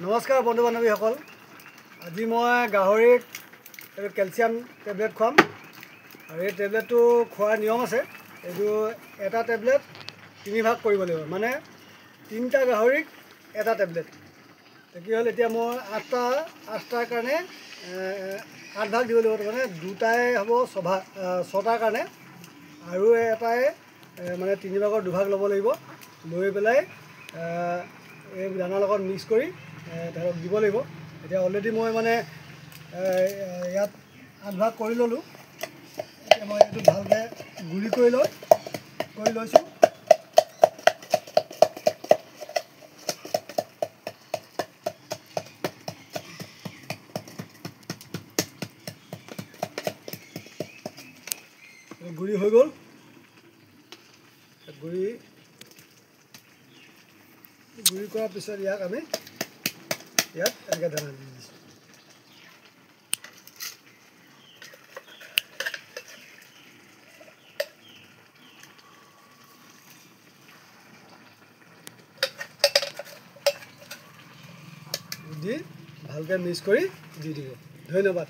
নমস্কাৰ বন্ধু বান্ধৱীসকল। আজি মই গাহৰিক কেলছিয়াম টেবলেট খুৱাম আৰু এই টেবলেটটো খোৱাৰ নিয়ম আছে। এইটো এটা টেবলেট 3 ভাগ কৰিব লাগিব, মানে 3টা গাহৰিক এটা টেবলেট। কি হ'ল, এতিয়া মই 8টাৰ কাৰণে 8 ভাগ দিব লাগিব, মানে 2টাই হ'ব 6টাৰ কাৰণে আৰু এটাই মানে 3 ভাগৰ 2 ভাগ ল'ব লাগিব। লৈ পেলাই এই দানাৰ লগত মিক্স কৰি ধৰক দিব লাগিব। এতিয়া অলৰেডি মই মানে ইয়াত 8 ভাগ কৰি ল'লোঁ। এতিয়া মই এইটো ভালকৈ গুড়ি কৰি লৈছোঁ। গুড়ি হৈ গ'ল। গুড়ি কৰাৰ পিছত ইয়াক আমি এনেকৈ দানা দি দিছোঁ। দি ভালকৈ মিক্স কৰি দি দিব। ধন্যবাদ।